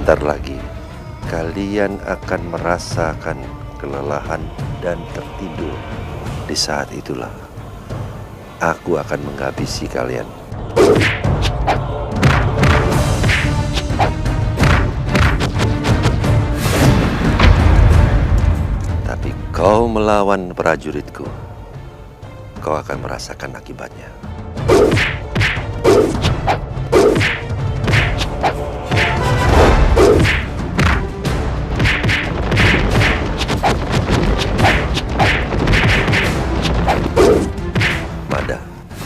Sebentar lagi kalian akan merasakan kelelahan dan tertidur. Di saat itulah aku akan menghabisi kalian. Tapi kau melawan prajuritku, kau akan merasakan akibatnya.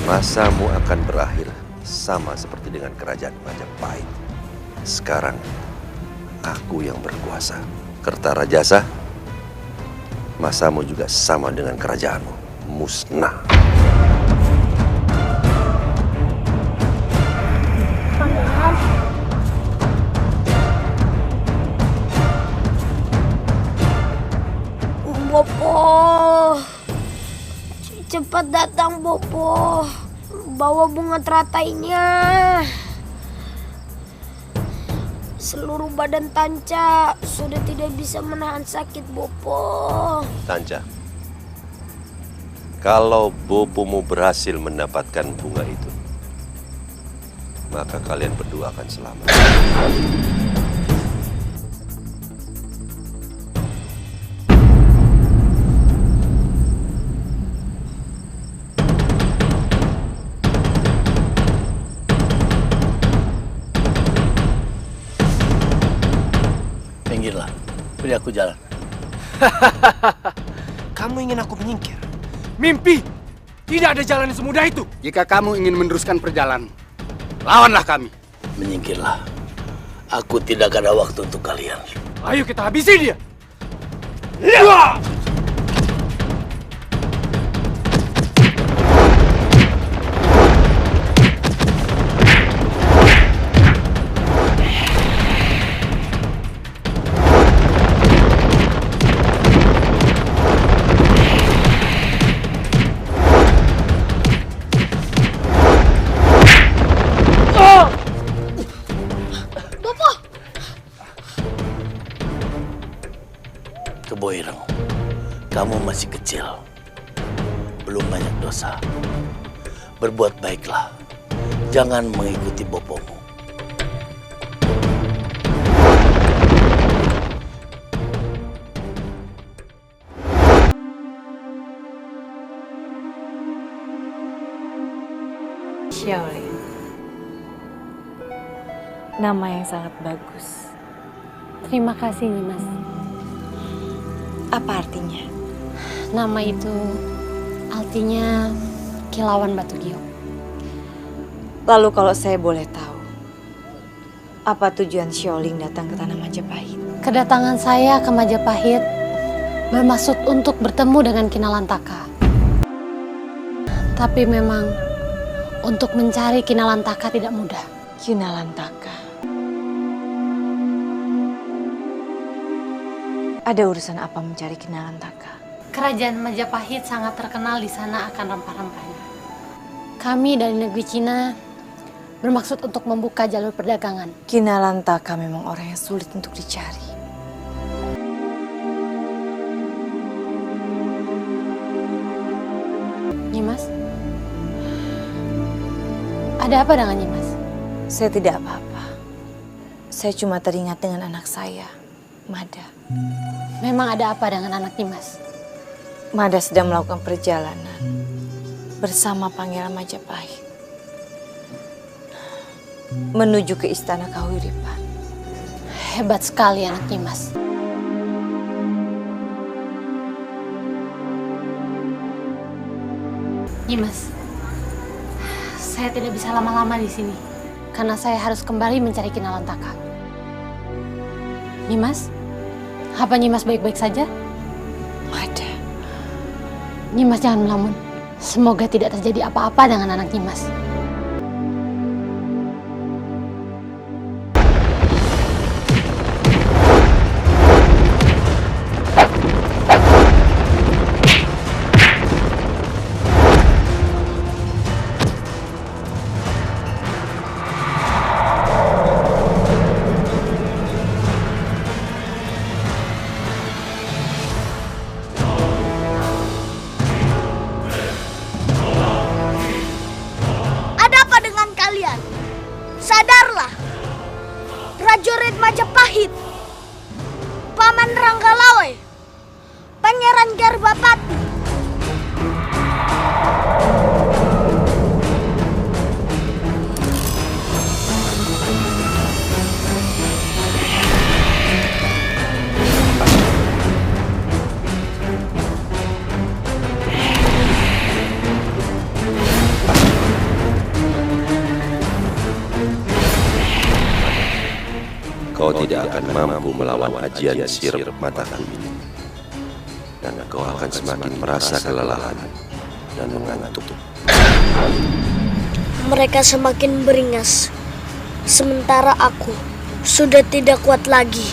Masamu akan berakhir sama seperti dengan kerajaan Majapahit. Sekarang aku yang berkuasa. Kertarajasa, masamu juga sama dengan kerajaanmu, musnah. Bopo, cepat datang Bopo. Bawa bunga teratainya. Seluruh badan Tanca sudah tidak bisa menahan sakit, Bopo. Tanca, kalau bopomu berhasil mendapatkan bunga itu, maka kalian berdua akan selamat. Beri aku jalan. Kamu ingin aku menyingkir? Mimpi! Tidak ada jalan yang semudah itu. Jika kamu ingin meneruskan perjalanan, lawanlah kami. Menyingkirlah. Aku tidak ada waktu untuk kalian. Ayo kita habisi dia. Ya! Keboireng, kamu masih kecil, belum banyak dosa. Berbuat baiklah, jangan mengikuti bopomu. Xiaoling, nama yang sangat bagus. Terima kasih, Nimas. Apa artinya? Nama itu artinya kilauan batu giok. Lalu kalau saya boleh tahu, apa tujuan Xiaoling datang ke tanah Majapahit? Kedatangan saya ke Majapahit bermaksud untuk bertemu dengan Kinalantaka. Tapi memang untuk mencari Kinalantaka tidak mudah. Kinalantaka. Ada urusan apa mencari Kinalantaka? Kerajaan Majapahit sangat terkenal di sana akan rempah-rempahnya. Kami dari negeri Cina bermaksud untuk membuka jalur perdagangan. Kinalantaka memang orang yang sulit untuk dicari. Nyimas, ada apa dengan Nyimas? Saya tidak apa-apa. Saya cuma teringat dengan anak saya, Mada. Memang ada apa dengan anak Nyimas? Mada sedang melakukan perjalanan bersama Pangeran Majapahit menuju ke istana Kahuripan. Hebat sekali anak Nyimas. Nyimas, saya tidak bisa lama-lama di sini karena saya harus kembali mencari Kinalantaka. Nyimas, apa Nyimas baik-baik saja? Mada. Nyimas jangan melamun. Semoga tidak terjadi apa-apa dengan anak Nyimas. Paman Ranggalawe, Pangeran Garbapati. Kau tidak akan mampu melawan ajian sirep mataku ini. Dan kau akan semakin merasa kelelahan dan mengantuk. Mereka semakin beringas, sementara aku sudah tidak kuat lagi.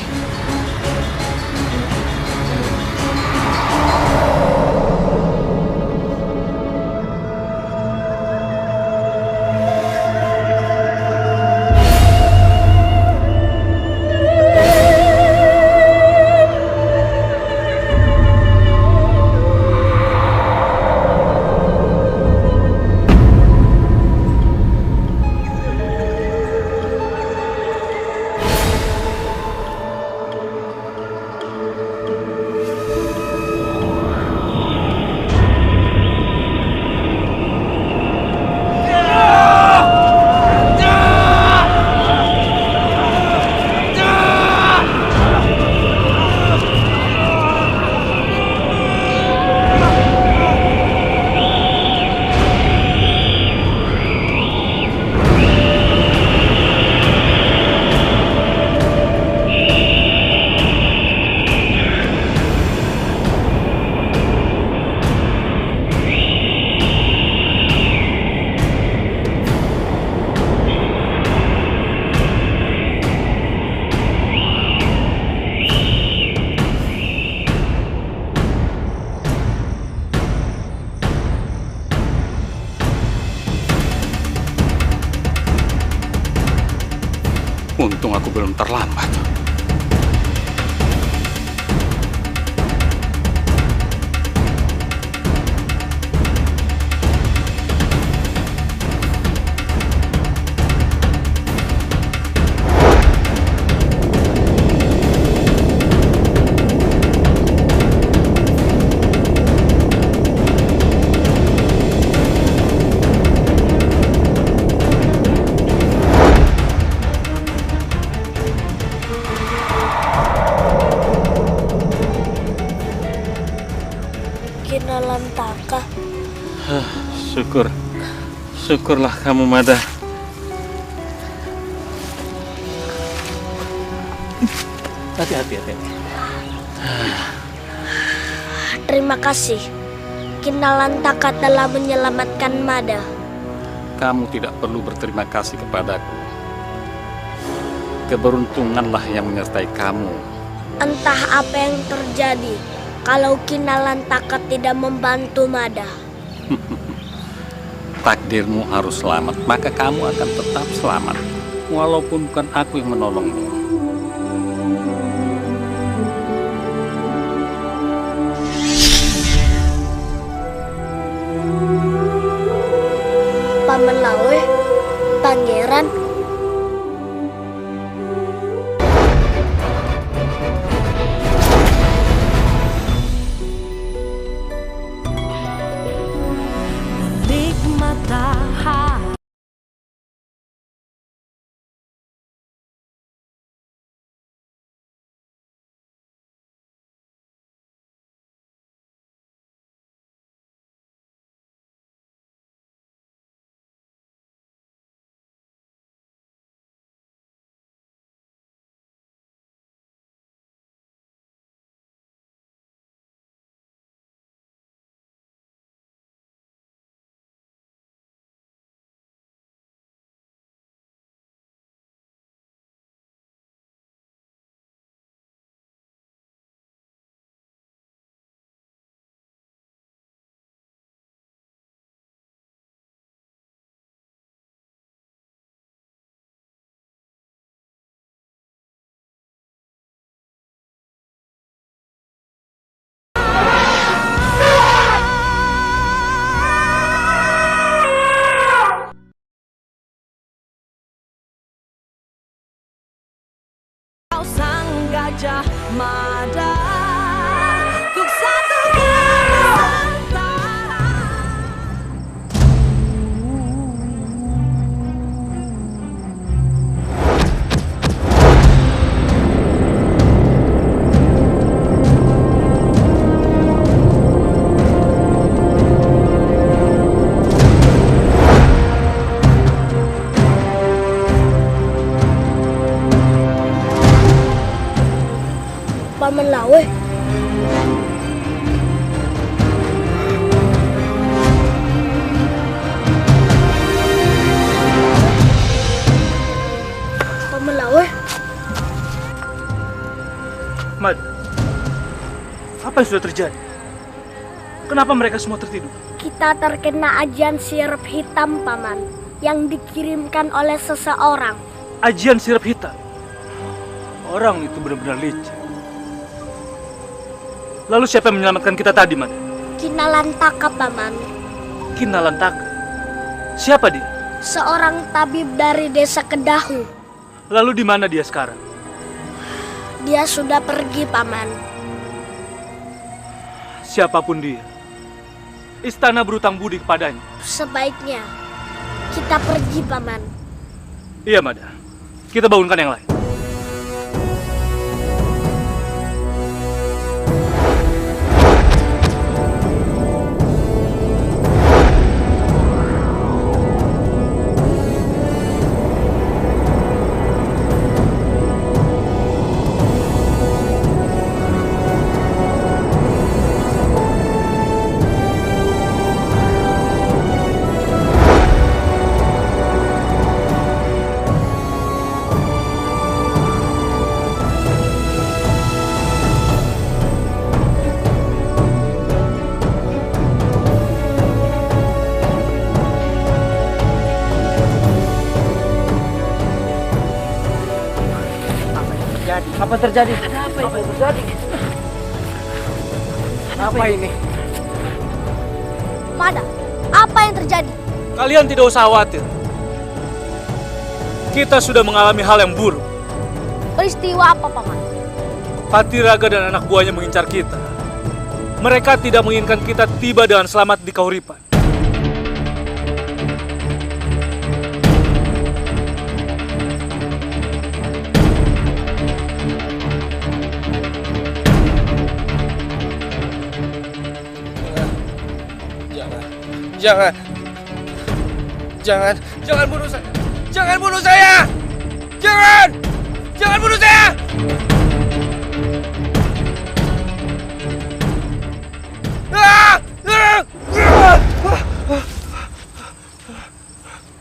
Untung aku belum terlambat. Kinalantaka. Syukurlah kamu, Mada. Hati-hati. Terima kasih. Kinalantaka telah menyelamatkan Mada. Kamu tidak perlu berterima kasih kepadaku. Keberuntunganlah yang menyertai kamu. Entah apa yang terjadi kalau Kinalantaka tidak membantu Mada. Takdirmu harus selamat, maka kamu akan tetap selamat. Walaupun bukan aku yang menolongmu. Paman Lawe, Pangeran, Mada, ku satukan Nusantara. Paman Lawe. Paman Lawe. Mad, apa yang sudah terjadi? Kenapa mereka semua tertidur? Kita terkena ajian sirup hitam, Paman, yang dikirimkan oleh seseorang. Ajian sirup hitam. Orang itu benar-benar licik. Lalu siapa yang menyelamatkan kita tadi, Mad? Kinalantaka, Paman. Kinalantaka. Siapa dia? Seorang tabib dari desa Kedahu. Lalu di mana dia sekarang? Dia sudah pergi, Paman. Siapapun dia, istana berutang budi kepadanya. Sebaiknya kita pergi, Paman. Iya, Mada. Kita bangunkan yang lain. Apa terjadi? Apa yang terjadi? Apa ini? Mada, apa yang terjadi? Kalian tidak usah khawatir. Kita sudah mengalami hal yang buruk. Peristiwa apa, Paman? Patiraga dan anak buahnya mengincar kita. Mereka tidak menginginkan kita tiba dengan selamat di Kahuripan. Jangan bunuh saya. Jangan bunuh saya. Jangan bunuh saya.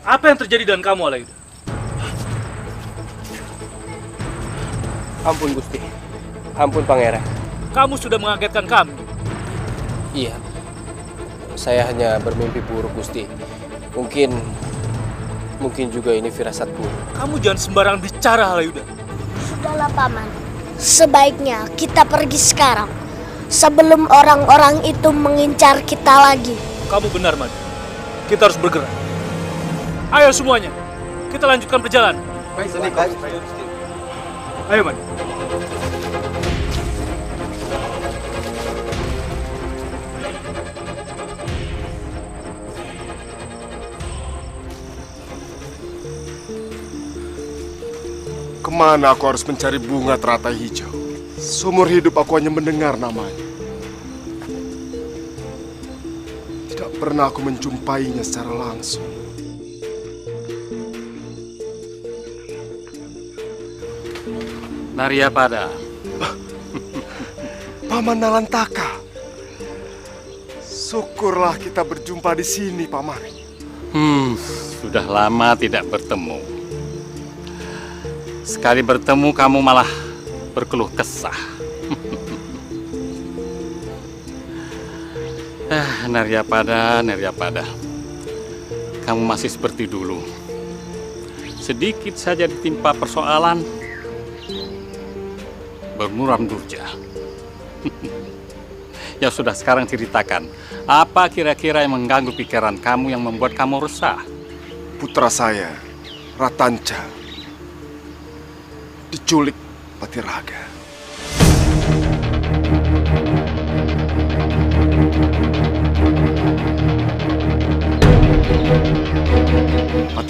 Apa yang terjadi dengan kamu, Alayuda? Ampun, Gusti. Ampun, Pangeran. Kamu sudah mengagetkan kami. Iya. Saya hanya bermimpi buruk, Gusti. Mungkin juga ini firasat buruk. Kamu jangan sembarangan bicara, Alayuda. Sudahlah, Paman. Sebaiknya kita pergi sekarang. Sebelum orang-orang itu mengincar kita lagi. Kamu benar, Mad. Kita harus bergerak. Ayo semuanya, kita lanjutkan perjalanan. Ayo, Mad. Kemana aku harus mencari bunga teratai hijau? Seumur hidup aku hanya mendengar namanya. Tidak pernah aku menjumpainya secara langsung. Naryapada. Paman Nalantaka. Syukurlah kita berjumpa di sini, Paman. Sudah lama tidak bertemu. Sekali bertemu kamu malah berkeluh kesah. Naryapada. Kamu masih seperti dulu. Sedikit saja ditimpa persoalan, bermuram durja. Ya sudah, sekarang ceritakan. Apa kira-kira yang mengganggu pikiran kamu yang membuat kamu resah? Putra saya, Ratanca, diculik Patiraga.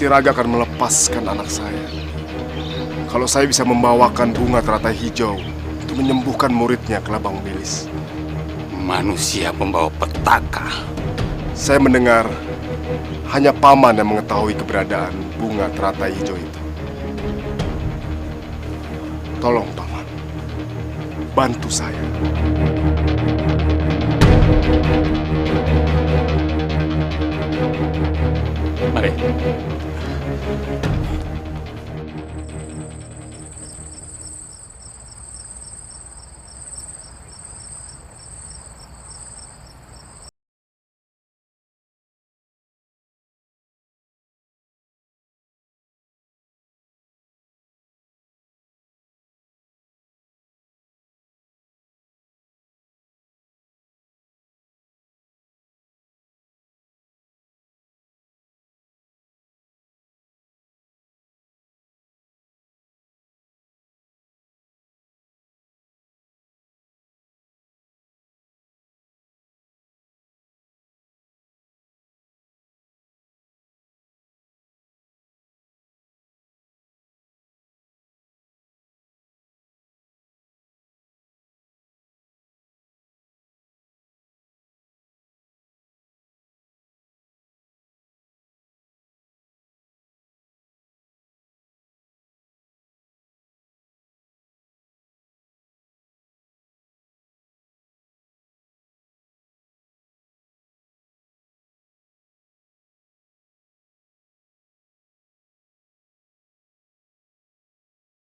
Patiraga akan melepaskan anak saya kalau saya bisa membawakan bunga teratai hijau untuk menyembuhkan muridnya Kelabang Belis. Manusia pembawa petaka. Saya mendengar hanya paman yang mengetahui keberadaan bunga teratai hijau itu. Tolong paman, bantu saya. Mari.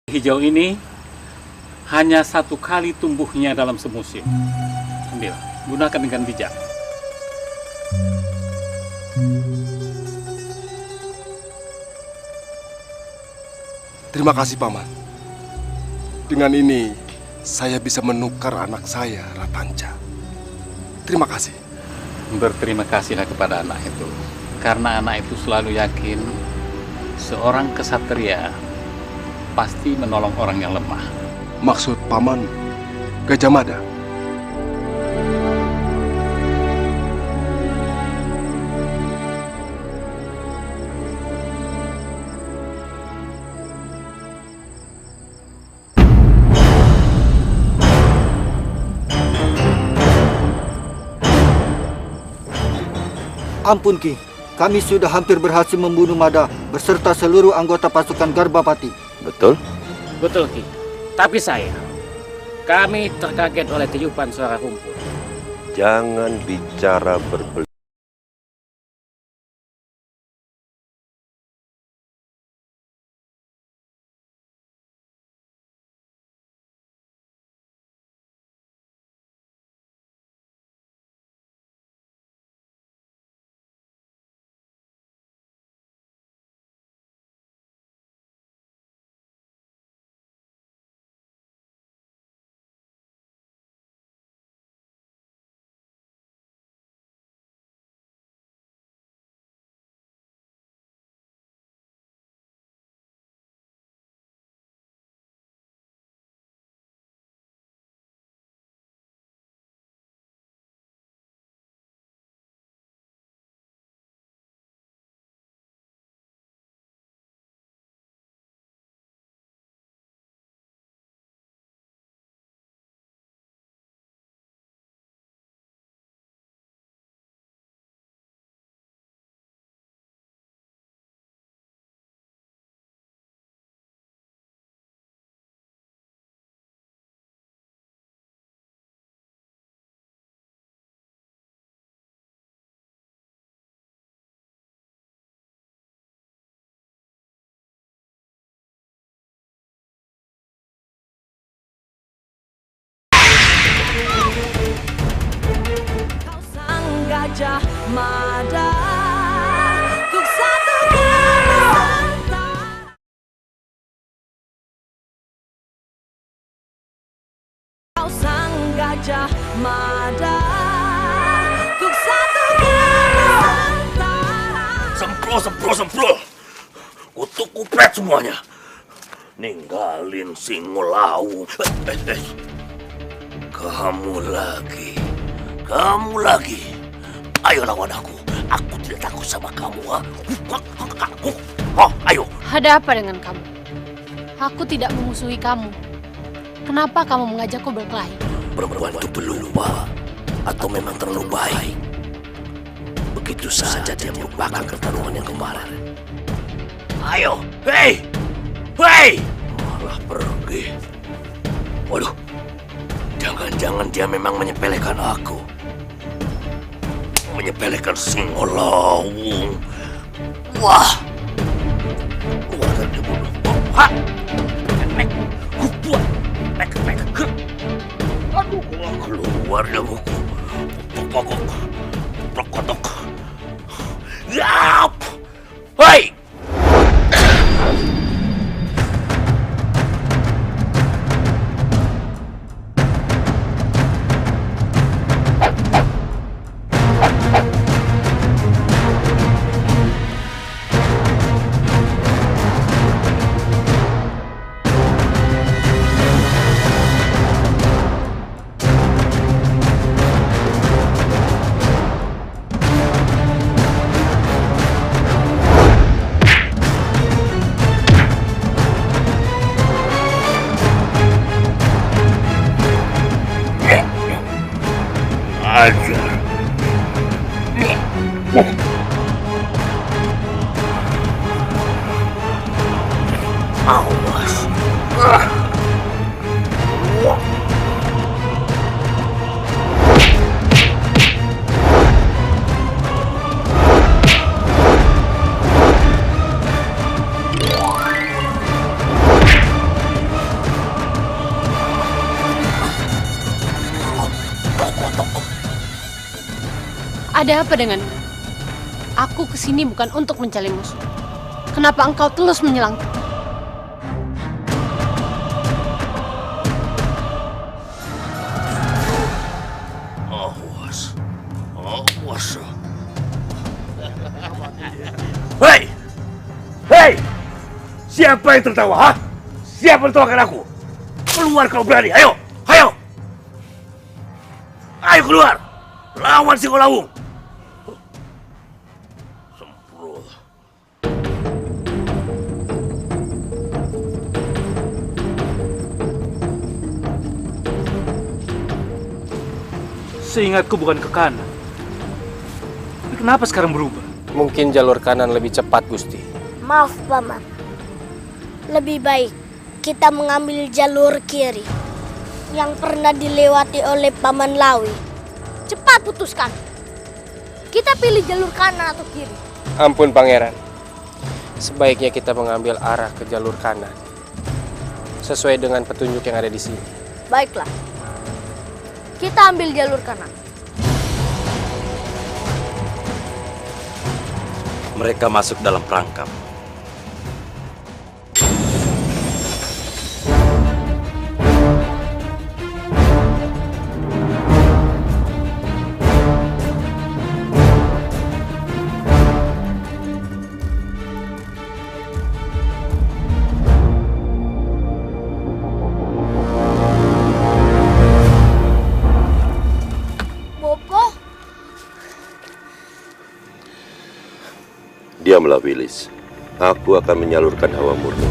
Hijau ini hanya satu kali tumbuhnya dalam semusim. Ambil, gunakan dengan bijak. Terima kasih paman. Dengan ini saya bisa menukar anak saya, Ratanca. Terima kasih. Berterima kasihlah kepada anak itu, karena anak itu selalu yakin seorang kesatria pasti menolong orang yang lemah. Maksud paman Gajah Mada? Ampun Ki, kami sudah hampir berhasil membunuh Mada beserta seluruh anggota pasukan Garbapati. Betul? Betul Ki, tapi kami terkaget oleh tiupan suara rumput. Jangan bicara berbelit. Gajah Mada, untuk satukan Nusantara. Kau sang Gajah Mada, untuk satukan Nusantara. Sempro. Kutuk kupret semuanya. Ninggalin Singolawu. Kamu lagi. Ayo lawan aku. Aku tidak takut sama kamu, ha? Oh, ayo. Ada apa dengan kamu? Aku tidak memusuhi kamu. Kenapa kamu mengajakku berkelahi? Perempuan itu pelupa atau memang terlalu baik. Begitu saja dia melupakan pertarungan yang kemarin. Ayo, hei! Hei! Malah pergi. Waduh, jangan-jangan dia memang menyepelekan aku. Menyepelekan Singolawung. Wah! Keluar dari mulut. Ha! Aduh, keluar dari buku. Prokotok. Yap! Hei! Ada apa denganmu? Aku kesini bukan untuk mencari musuh. Kenapa engkau terus menyerangku? Awas. Hei! Hei! Siapa yang tertawa, ha? Siapa yang tertawakan aku? Keluar kalau berani, ayo! Ayo! Ayo keluar! Lawan Singolawung! Seingatku bukan ke kanan. Tapi kenapa sekarang berubah? Mungkin jalur kanan lebih cepat, Gusti. Maaf, Paman. Lebih baik kita mengambil jalur kiri yang pernah dilewati oleh Paman Lawi. Cepat putuskan. Kita pilih jalur kanan atau kiri? Ampun, Pangeran. Sebaiknya kita mengambil arah ke jalur kanan. Sesuai dengan petunjuk yang ada di sini. Baiklah. Kita ambil jalur kanan. Mereka masuk dalam perangkap. Diamlah, Willis. Aku akan menyalurkan hawa murni.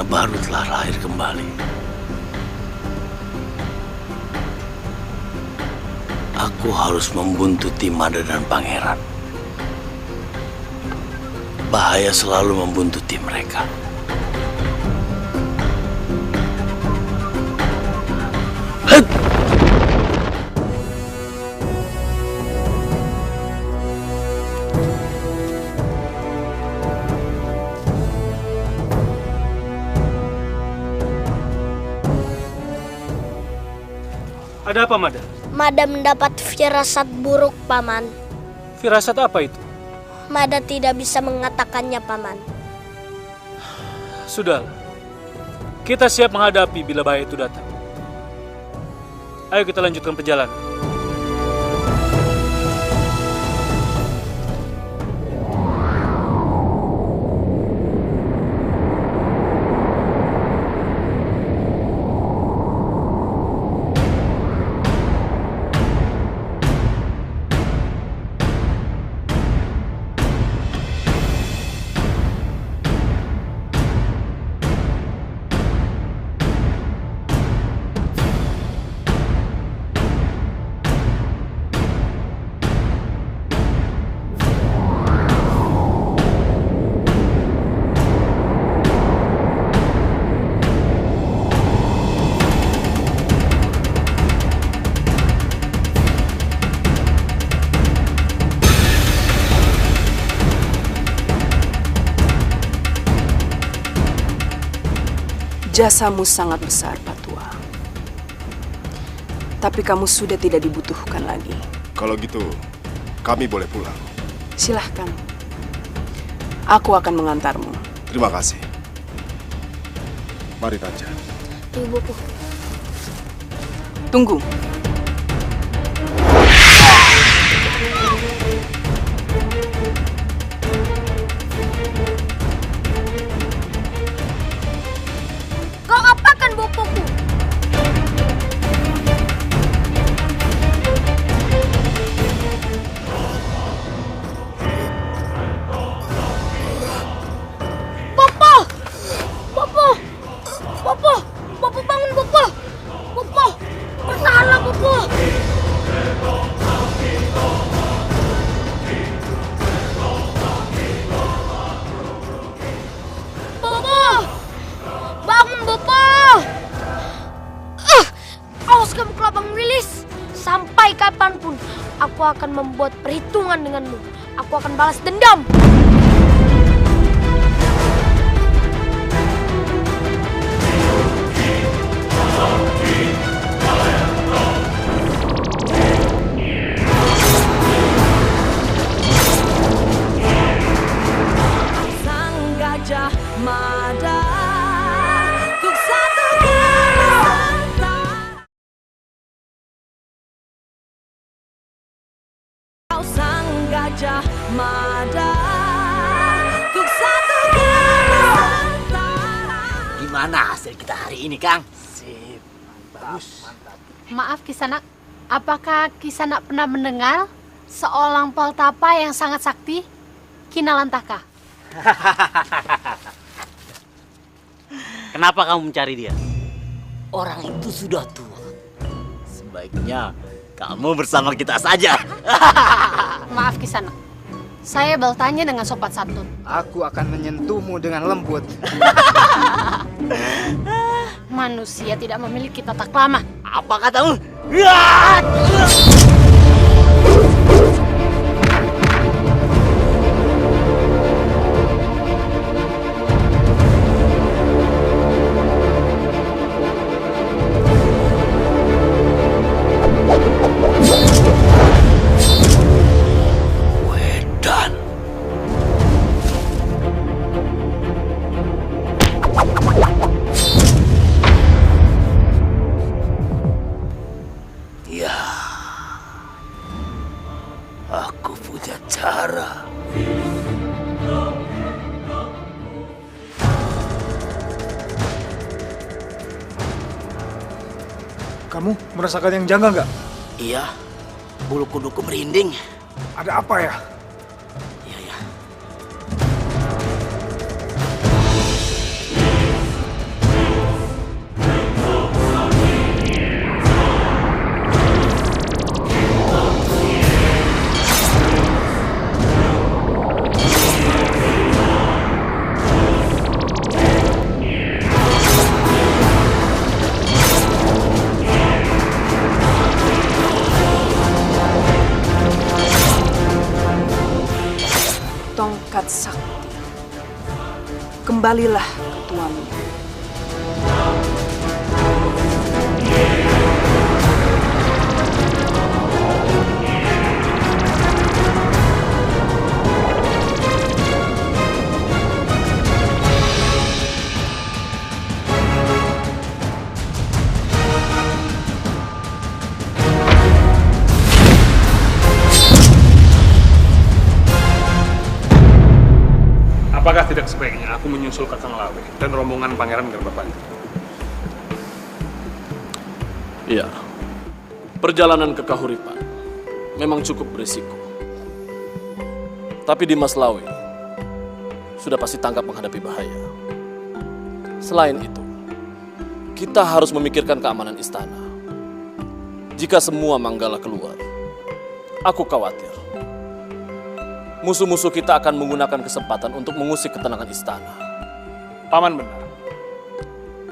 Baru telah lahir kembali. Aku harus membuntuti Mada dan Pangeran. Bahaya selalu membuntuti mereka. Ada apa, Mada? Mada mendapat firasat buruk, Paman. Firasat apa itu? Mada tidak bisa mengatakannya, Paman. Sudahlah. Kita siap menghadapi bila bahaya itu datang. Ayo kita lanjutkan perjalanan. Jasamu sangat besar, Patua. Tapi kamu sudah tidak dibutuhkan lagi. Kalau gitu, kami boleh pulang. Silahkan. Aku akan mengantarmu. Terima kasih. Mari, Tanja. Ibuku. Tunggu. Kau apakan bopoku? Bopo! Bopo! Bopo! Bopo bangun, Bopo! Bopo! Bertahanlah, Bopo! Bopo! Bangun, Bopo! Awas kamu kelabang rilis. Sampai kapanpun aku akan membuat perhitungan denganmu. Aku akan balas dendam. Sang Gajah Mada, untuk satu Nusantara. Kau sang Gajah Mada, untuk satu Nusantara. Gimana hasil kita hari ini, Kang? Sip, bagus. Maaf Kisanak, apakah Kisanak pernah mendengar seorang Paltapa yang sangat sakti, Kinalantaka? Kenapa kamu mencari dia? Orang itu sudah tua. Sebaiknya kamu bersama kita saja. Maaf Kisanak, saya bertanya dengan sopan santun. Aku akan menyentuhmu dengan lembut. Manusia tidak memiliki tatak lama. Apa katamu? Wedan. Ya, aku punya cara. Kamu merasakan yang janggal nggak? Iya, bulu kuduku merinding. Ada apa ya? Tongkat sakti. Kembalilah ke tuanmu. Apakah tidak sebaiknya aku menyusul Kakang Lawe dan rombongan Pangeran Garbapati? Iya. Perjalanan ke Kahuripan memang cukup berisiko. Tapi Dimas Lawe sudah pasti tangkap menghadapi bahaya. Selain itu, kita harus memikirkan keamanan istana. Jika semua Manggala keluar, aku khawatir musuh-musuh kita akan menggunakan kesempatan untuk mengusik ketenangan istana. Paman benar.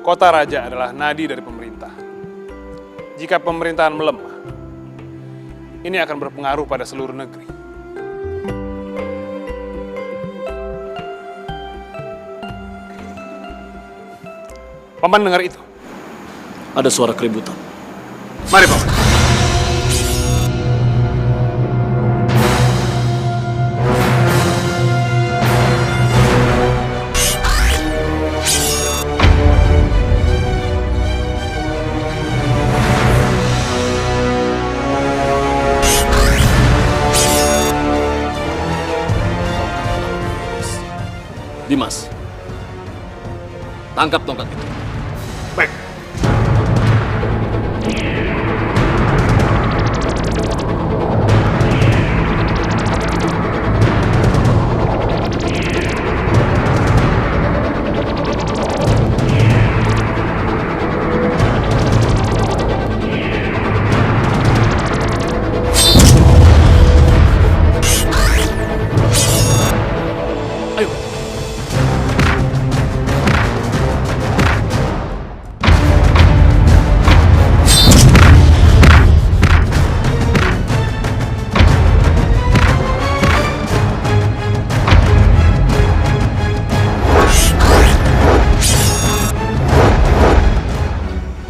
Kota Raja adalah nadi dari pemerintah. Jika pemerintahan melemah, ini akan berpengaruh pada seluruh negeri. Paman dengar itu? Ada suara keributan. Mari, Paman. Dimas, tangkap tongkat itu. Baik.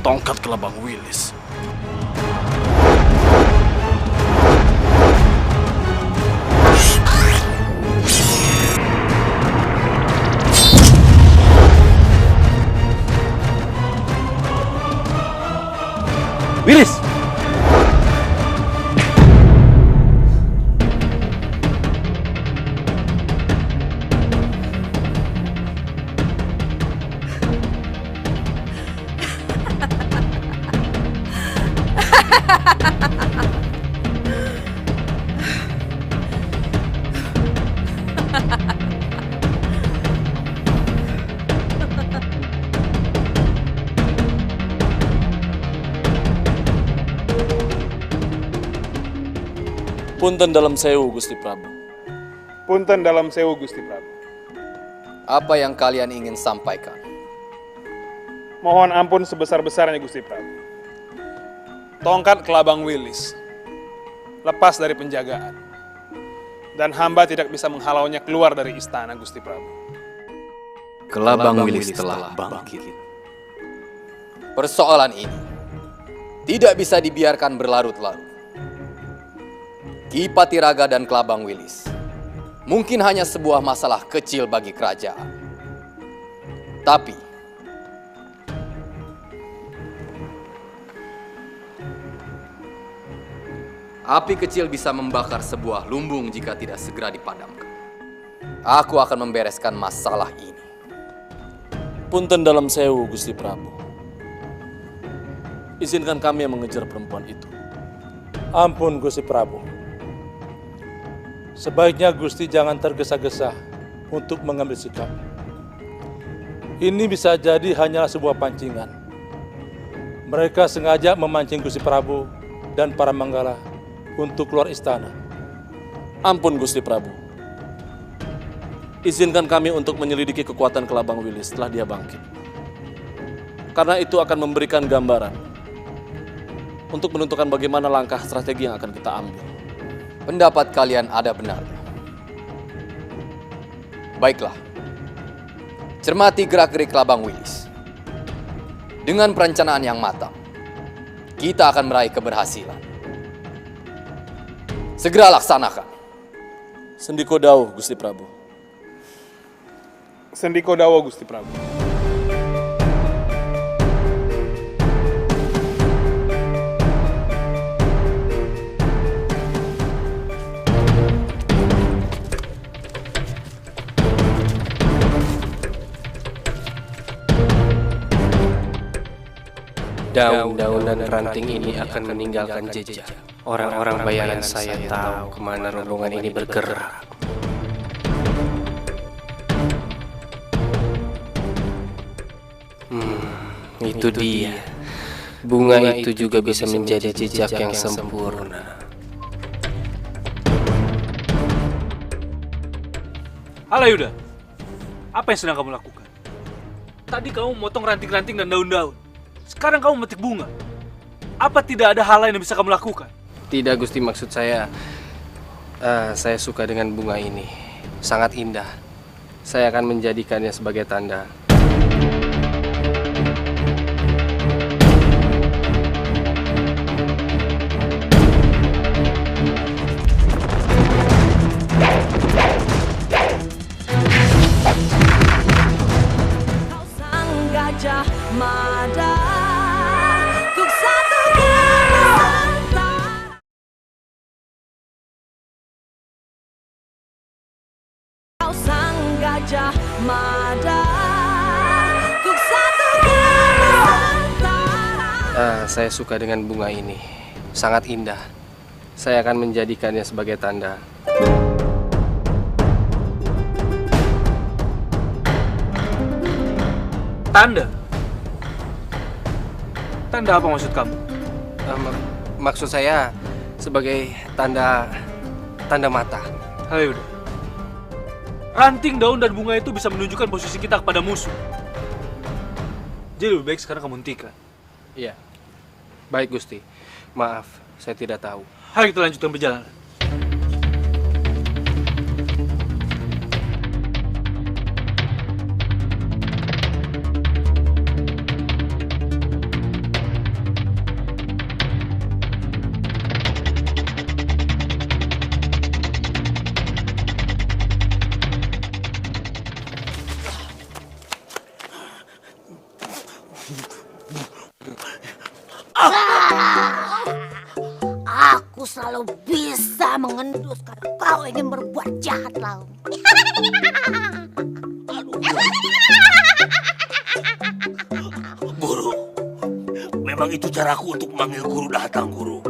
Tongkat Kelabang Wilis. Wilis! Punten dalam sewu, Gusti Prabu. Punten dalam sewu, Gusti Prabu. Apa yang kalian ingin sampaikan? Mohon ampun sebesar-besarnya, Gusti Prabu. Tongkat Kelabang Wilis lepas dari penjagaan, dan hamba tidak bisa menghalaunya keluar dari istana, Gusti Prabu. Kelabang Wilis telah bangkit. Persoalan ini tidak bisa dibiarkan berlarut-larut. Ki Patiraga dan Kelabang Wilis mungkin hanya sebuah masalah kecil bagi kerajaan. Tapi api kecil bisa membakar sebuah lumbung jika tidak segera dipadamkan. Aku akan membereskan masalah ini. Punten dalam sewu, Gusti Prabu. Izinkan kami yang mengejar perempuan itu. Ampun, Gusti Prabu. Sebaiknya Gusti jangan tergesa-gesa untuk mengambil sikap. Ini bisa jadi hanyalah sebuah pancingan. Mereka sengaja memancing Gusti Prabu dan para Manggala untuk keluar istana. Ampun, Gusti Prabu. Izinkan kami untuk menyelidiki kekuatan Kelabang Wilis setelah dia bangkit. Karena itu akan memberikan gambaran untuk menentukan bagaimana langkah strategi yang akan kita ambil. Pendapat kalian ada benarnya. Baiklah. Cermati gerak-gerik Kelabang Wilis. Dengan perencanaan yang matang, kita akan meraih keberhasilan. Segera laksanakan. Sendiko Dawo, Gusti Prabu. Sendiko Dawo, Gusti Prabu. Daun-daun dan ranting ini akan meninggalkan jejak. Orang-orang bayangan saya tahu kemana rombongan ini bergerak. Itu dia. Bunga itu juga bisa menjadi jejak yang sempurna. Halo Yuda, apa yang sedang kamu lakukan? Tadi kamu memotong ranting-ranting dan daun-daun. Sekarang kamu memetik bunga. Apa tidak ada hal lain yang bisa kamu lakukan? Tidak Gusti, maksud saya suka dengan bunga ini. Sangat indah. Saya akan menjadikannya sebagai tanda. Gajah Mada, Kuk satu Nusantara. Kau sang Gajah Mada, Kuk satu Nusantara. Saya suka dengan bunga ini. Sangat indah. Saya akan menjadikannya sebagai tanda. Tanda? Tanda apa maksud kamu? Maksud saya sebagai tanda mata. Ayo udah. Ranting, daun, dan bunga itu bisa menunjukkan posisi kita kepada musuh. Jadi lebih baik sekarang kamu hentikan. Iya. Baik Gusti. Maaf, saya tidak tahu. Ayo kita lanjutkan perjalanan. Aku selalu bisa mengendus kalau kau ingin berbuat jahat, Lau. Guru, memang itu caraku untuk memanggil guru datang, guru.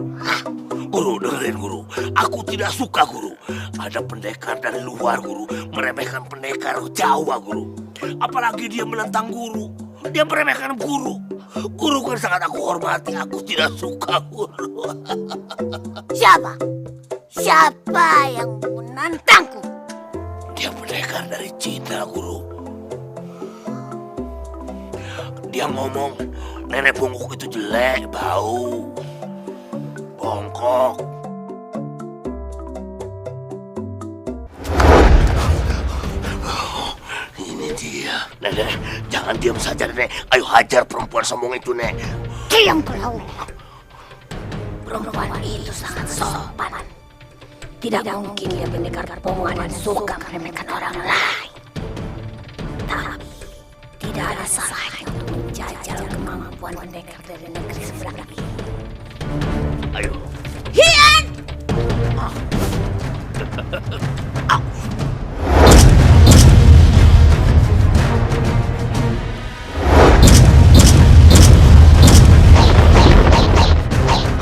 Guru, dengerin guru. Aku tidak suka, guru. Ada pendekar dari luar, guru. Meremehkan pendekar Jawa, guru. Apalagi dia menentang guru. Dia meremehkan guru. Guru kan sangat aku hormati. Aku tidak suka, guru. Siapa? Siapa yang menantangku? Dia pendekar dari Cina, guru. Dia ngomong nenek bungkuk itu jelek, bau, bongkok. Ini dia. Nenek, jangan diam saja, Nenek. Ayo hajar perempuan sombong itu, Nek. Diam kau. Perempuan itu sangat sopan. Tidak mungkin dia pendekar bohongan dan suka meremehkan orang lain. Tapi tidak ada salahnya untuk menjajal kemampuan pendekar dari negeri seberang ini. Ayo. Hian!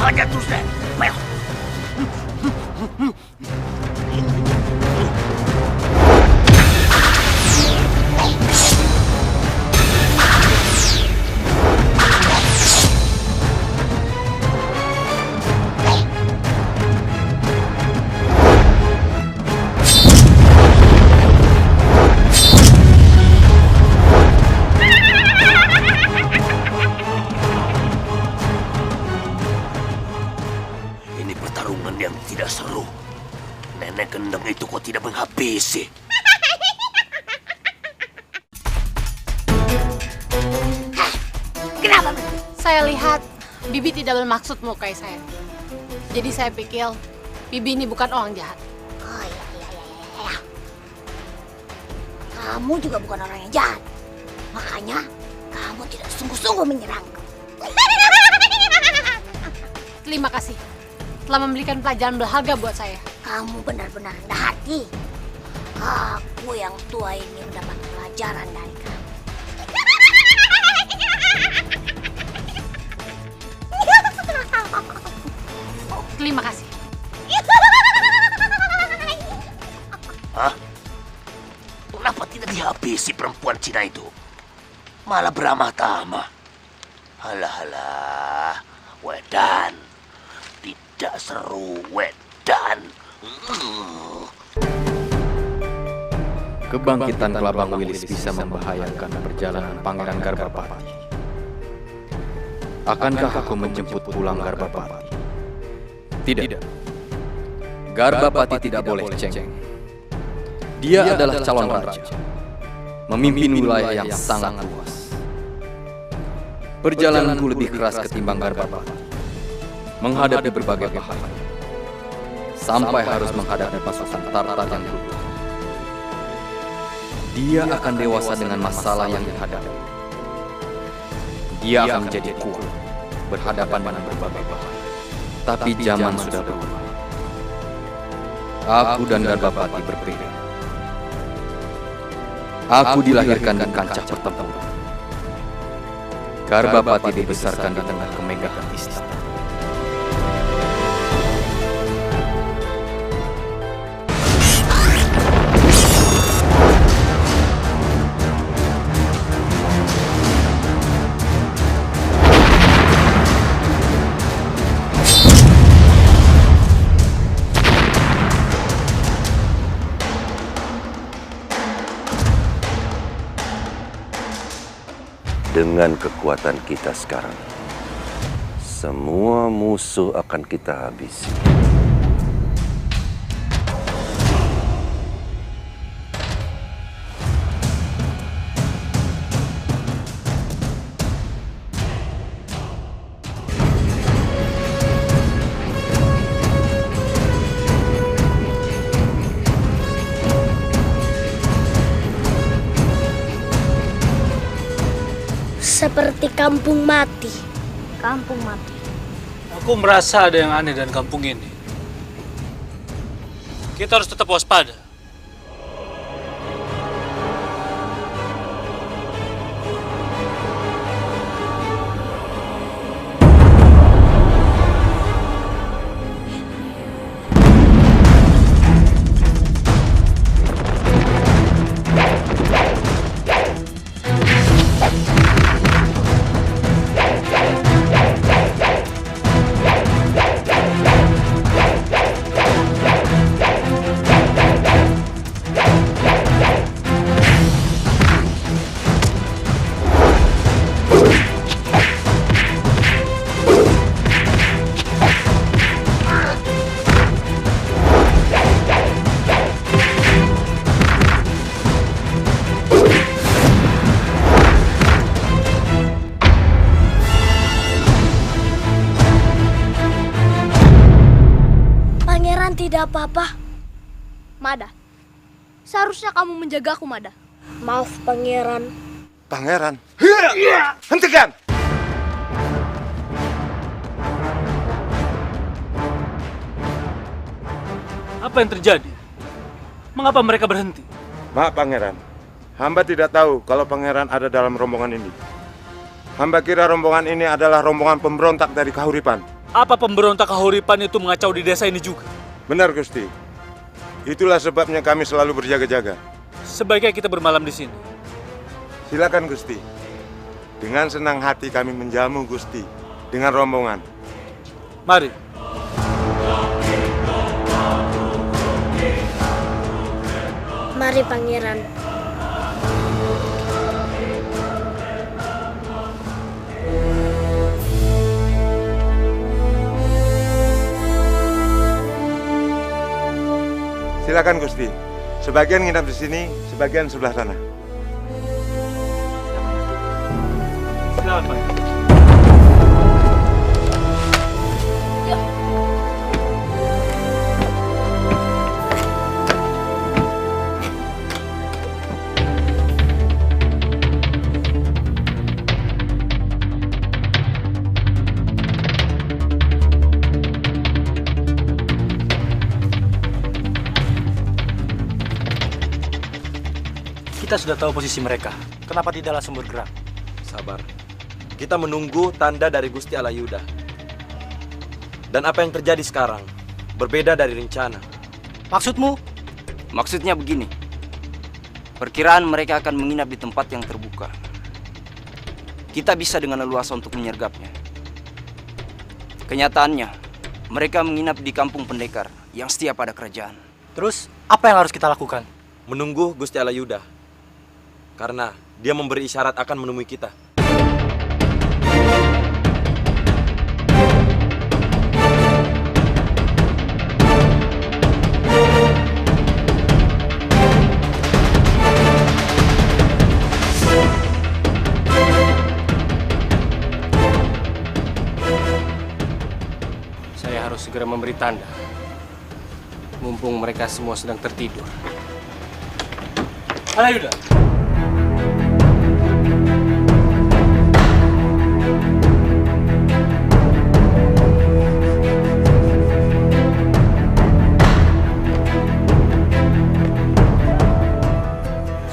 Hajar terus, Nek. Ayo. Ini pertarungan yang tidak seru. Nenek gendeng itu kok tidak menghabisi. Kenapa? Saya lihat Bibi tidak bermaksud melukai saya. Jadi saya pikir Bibi ini bukan orang jahat. Oh iya. Kamu juga bukan orang yang jahat. Makanya kamu tidak sungguh-sungguh menyerangku. Terima kasih telah memberikan pelajaran berharga buat saya. Kamu benar-benar rendah hati. Aku yang tua ini mendapat pelajaran dari kamu. Terima kasih. Hah? Kenapa tidak dihabisi perempuan Cina itu? Malah beramah tamah. Halah, wedan. Tidak seru, wedan. Kebangkitan Kelabang Wilis bisa membahayakan perjalanan Pangeran Garbapati. Akankah aku menjemput pulang Garbapati? Tidak. Garbapati tidak boleh cengeng. Dia adalah calon raja, memimpin wilayah yang sangat luas. Perjalananku lebih keras ketimbang Garbapati, menghadapi berbagai bahaya, sampai harus menghadapi pasukan Tartar yang brutal. Dia akan dewasa dengan masalah yang dihadapi. Dia akan menjadi kuat, berhadapan dengan berbagai bahaya. Tapi zaman sudah berubah. Aku dan Garbapati berbeda. Aku dilahirkan di kancah pertempuran. Garbapati dibesarkan di tengah kemegahan istana. Dengan kekuatan kita sekarang, semua musuh akan kita habisi. Seperti kampung mati. Kampung mati. Aku merasa ada yang aneh dengan kampung ini. Kita harus tetap waspada. Tidak apa-apa. Mada, seharusnya kamu menjagaku, Mada. Maaf, Pangeran. Pangeran? Hentikan! Apa yang terjadi? Mengapa mereka berhenti? Maaf, Pangeran. Hamba tidak tahu kalau Pangeran ada dalam rombongan ini. Hamba kira rombongan ini adalah rombongan pemberontak dari Kahuripan. Apa pemberontak Kahuripan itu mengacau di desa ini juga? Benar, Gusti. Itulah sebabnya kami selalu berjaga-jaga. Sebaiknya kita bermalam di sini. Silakan, Gusti. Dengan senang hati kami menjamu Gusti dengan rombongan. Mari. Mari, Pangeran. Silakan, Gusti. Sebagian nginap di sini, sebagian sebelah sana. Silakan, Pak. Kita sudah tahu posisi mereka. Kenapa tidak langsung bergerak? Sabar. Kita menunggu tanda dari Gusti Alayuda. Dan apa yang terjadi sekarang berbeda dari rencana. Maksudmu? Maksudnya begini. Perkiraan mereka akan menginap di tempat yang terbuka. Kita bisa dengan leluasa untuk menyergapnya. Kenyataannya, mereka menginap di kampung pendekar yang setia pada kerajaan. Terus, apa yang harus kita lakukan? Menunggu Gusti Alayuda. Karena dia memberi isyarat akan menemui kita. Saya harus segera memberi tanda. Mumpung mereka semua sedang tertidur. Alayuda.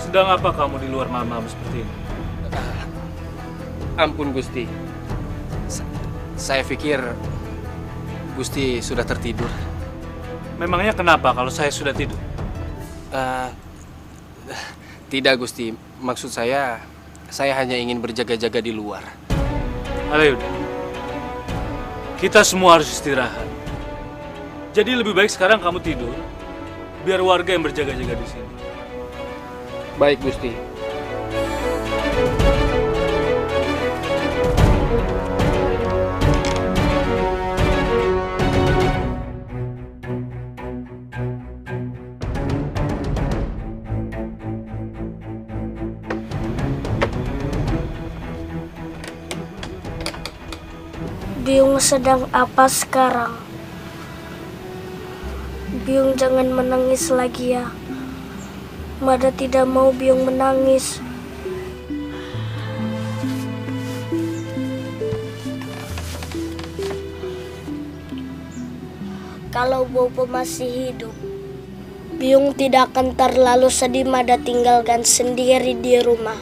Sedang apa kamu di luar mamam seperti ini? Ampun Gusti. Saya pikir Gusti sudah tertidur. Memangnya kenapa kalau saya sudah tidur? Tidak Gusti, maksud saya hanya ingin berjaga-jaga di luar. Alayuda, kita semua harus istirahat. Jadi lebih baik sekarang kamu tidur, biar warga yang berjaga-jaga di sini. Baik Gusti. Biung sedang apa sekarang? Biung jangan menangis lagi ya. Mada tidak mau Biung menangis. Kalau Bobo masih hidup, Biung tidak akan terlalu sedih Mada tinggalkan sendiri di rumah.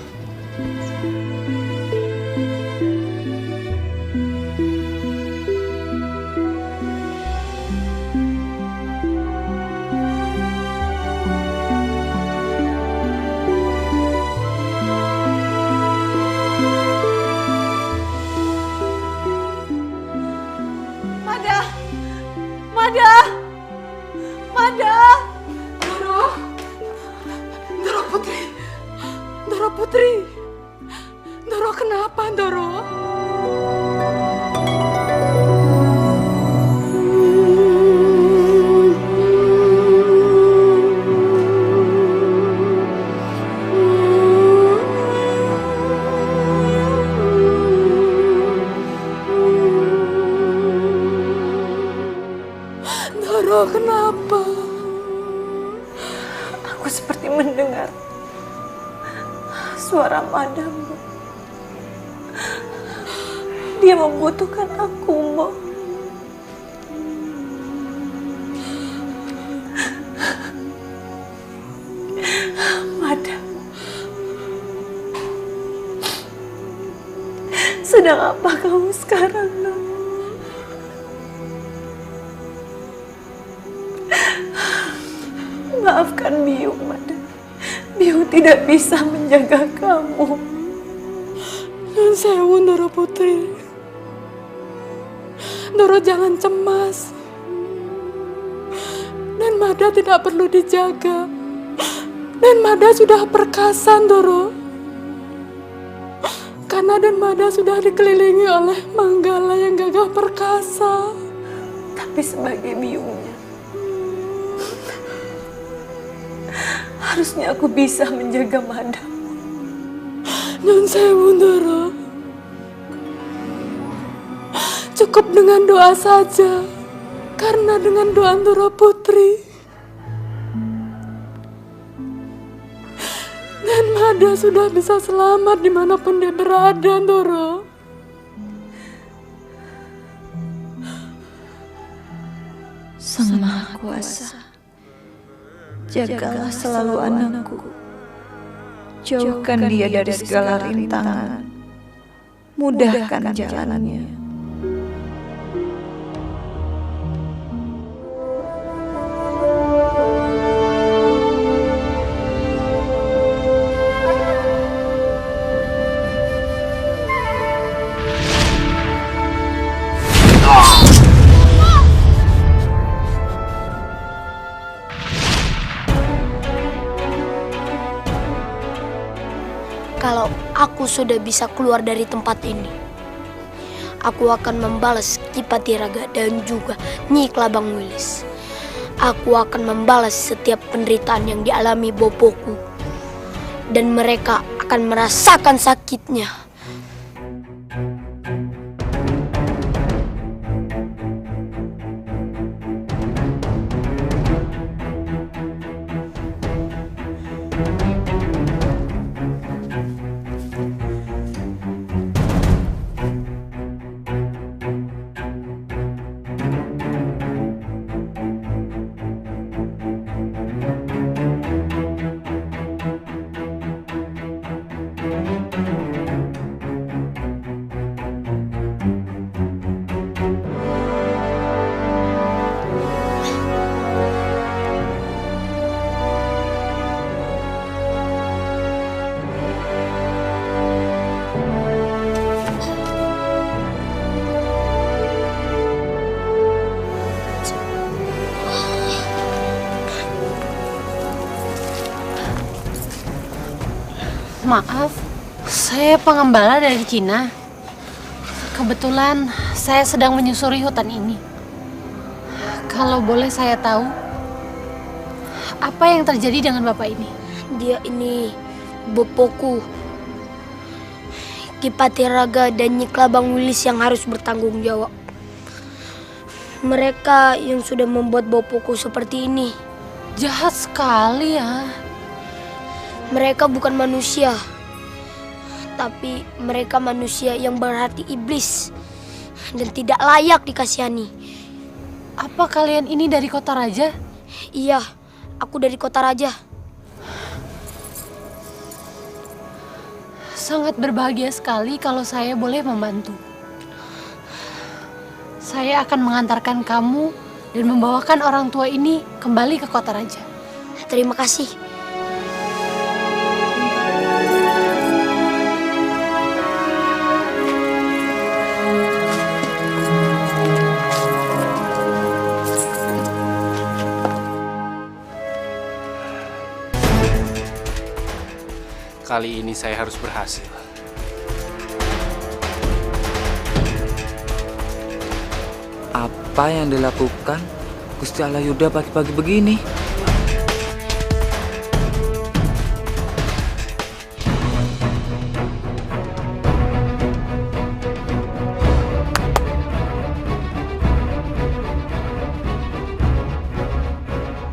Putri, Doro kenapa, Doro? Doro kenapa? Aku seperti mendengar suara Madamu. Dia membutuhkan aku, Mo. Madam, sedang apa kamu sekarang, No? Maafkan Biung, Madam. Biung tidak bisa menjaga kamu. Nun sewu, Doro Putri. Doro jangan cemas. Dan Mada tidak perlu dijaga. Dan Mada sudah perkasa, Doro. Karena Dan Mada sudah dikelilingi oleh Manggala yang gagah perkasa. Tapi sebagai biungnya, harusnya aku bisa menjaga Madamu. Nun sewu, Doro. Cukup dengan doa saja. Karena dengan doa Doro Putri dan Mada sudah bisa selamat dimanapun dia berada, Doro. Sang Maha Kuasa, jagalah selalu anakku. Jauhkan dia dari segala rintangan. Mudahkan jalannya. Kalau aku sudah bisa keluar dari tempat ini, aku akan membalas Ki Patiraga dan juga Nyi Klabang Wilis. Aku akan membalas setiap penderitaan yang dialami bopoku, dan mereka akan merasakan sakitnya. Maaf, saya pengembala dari Cina. Kebetulan saya sedang menyusuri hutan ini. Kalau boleh saya tahu, apa yang terjadi dengan Bapak ini? Dia ini bopoku, Ki Patiraga dan Nyi Klabang Wilis yang harus bertanggung jawab. Mereka yang sudah membuat bopoku seperti ini. Jahat sekali ya. Mereka bukan manusia, tapi mereka manusia yang berhati iblis dan tidak layak dikasihani. Apa kalian ini dari Kota Raja? Iya, aku dari Kota Raja. Sangat berbahagia sekali kalau saya boleh membantu. Saya akan mengantarkan kamu dan membawakan orang tua ini kembali ke Kota Raja. Terima kasih. Kali ini saya harus berhasil. Apa yang dilakukan Gusti Alayuda pagi-pagi begini?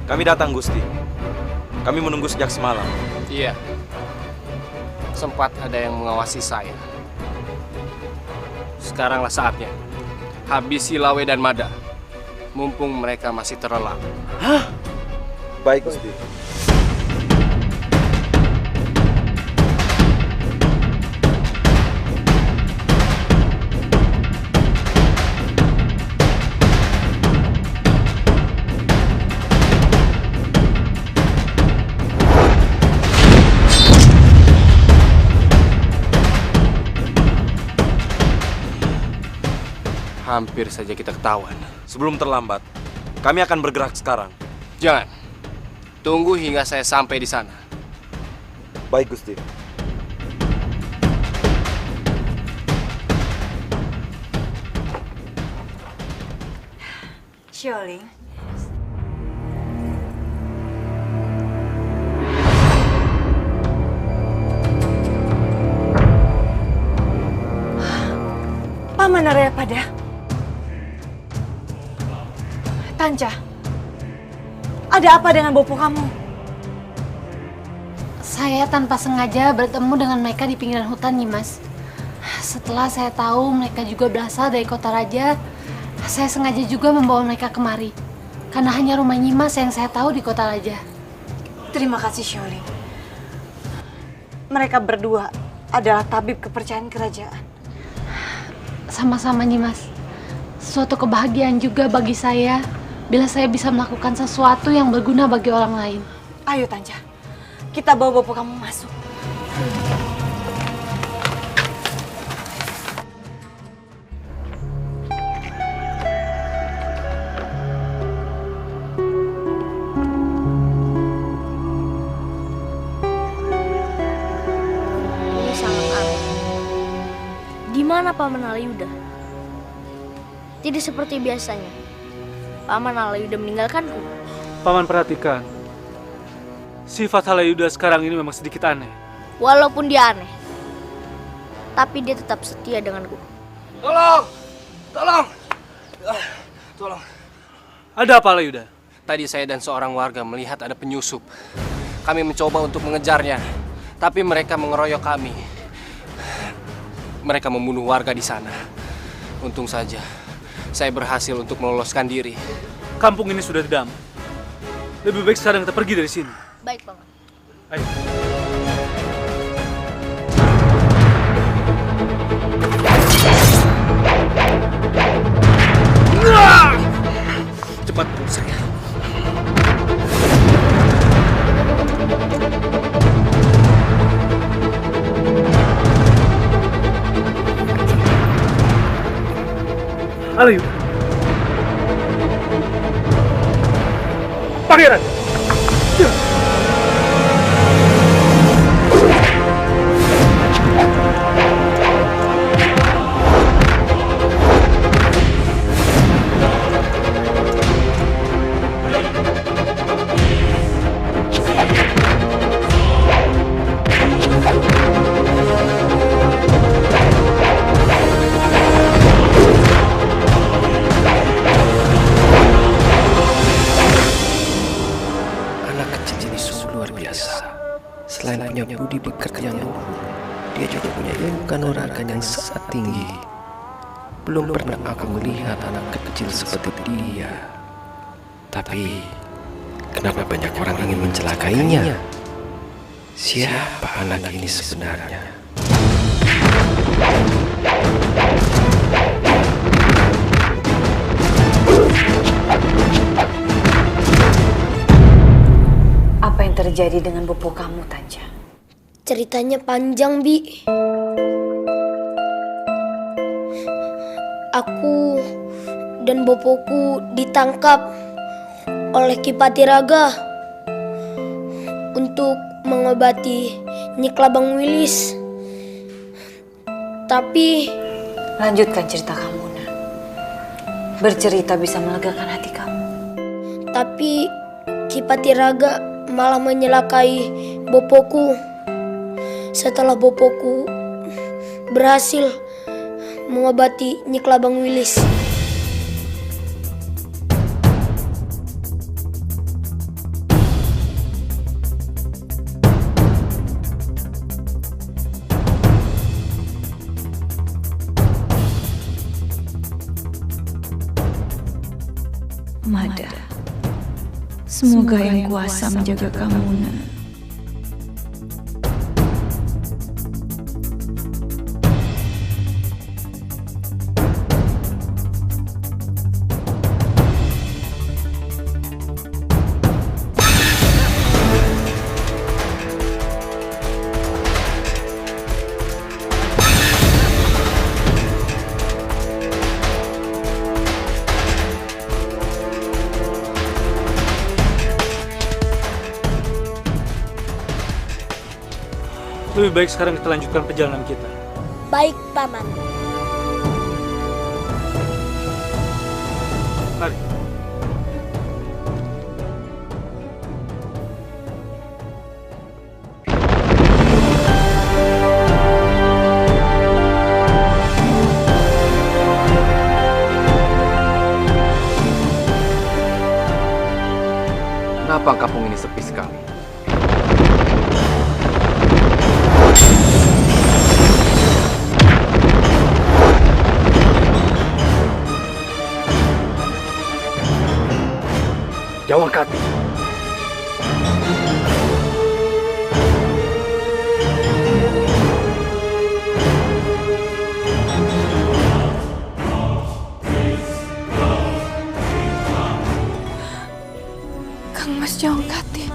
Kami datang, Gusti. Kami menunggu sejak semalam. Iya. Sempat ada yang mengawasi saya. Sekaranglah saatnya. Habisi Lawe dan Mada. Mumpung mereka masih terlelap. Hah? Baik, Gusti. Hampir saja kita ketahuan. Sebelum terlambat, kami akan bergerak sekarang. Jangan. Tunggu hingga saya sampai di sana. Baik, Gusti. Xiaoling. Paman Aryapada. Tanca, ada apa dengan bopo kamu? Saya tanpa sengaja bertemu dengan mereka di pinggiran hutan, Nyimas. Setelah saya tahu mereka juga berasal dari Kota Raja, saya sengaja juga membawa mereka kemari. Karena hanya rumah Nyimas yang saya tahu di Kota Raja. Terima kasih, Xiaoling. Mereka berdua adalah tabib kepercayaan kerajaan. Sama-sama, Nyimas. Suatu kebahagiaan juga bagi saya bila saya bisa melakukan sesuatu yang berguna bagi orang lain. Ayo, Tanca. Kita bawa bopo kamu masuk. Bagaimana Paman Alayuda? Tidak seperti biasanya. Paman Alayuda meninggalkanku. Paman perhatikan. Sifat Alayuda sekarang ini memang sedikit aneh. Walaupun dia aneh, tapi dia tetap setia denganku. Tolong! Tolong! Ada apa Alayuda? Tadi saya dan seorang warga melihat ada penyusup. Kami mencoba untuk mengejarnya, tapi mereka mengeroyok kami. Mereka membunuh warga di sana. Untung saja saya berhasil untuk meloloskan diri. Kampung ini sudah dendam. Lebih baik sekarang kita pergi dari sini. Baik, Paman. Ayo. Cepat bunuh saya. Alayuda. Pangeran. Selain punya budi pekerti yang luhur, dia juga punya ilmu kanuragan yang sangat tinggi. Belum pernah aku melihat anak kecil seperti dia. Tapi, kenapa banyak orang ingin mencelakainya? Siapa anak ini sebenarnya? Apa yang terjadi dengan bopo kamu, Tanja? Ceritanya panjang, Bi. Aku dan bopoku ditangkap oleh Ki Patiraga untuk mengobati Nyi Klabang Wilis. Tapi lanjutkan cerita kamu, Nak. Bercerita bisa melegakan hati kamu. Tapi Ki Patiraga malah menyelakai bopoku. Setelah bopoku berhasil mengobati Nyi Klabang Wilis. Mada, semoga yang kuasa menjaga kamu, Nak. Lebih baik sekarang kita lanjutkan perjalanan kita. Baik, Paman. Mari. Kenapa kampung ini sepi sekali? Jawangkati. Kang Mas Jawangkati.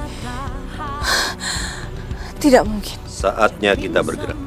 Tidak mungkin. Saatnya kita bergerak.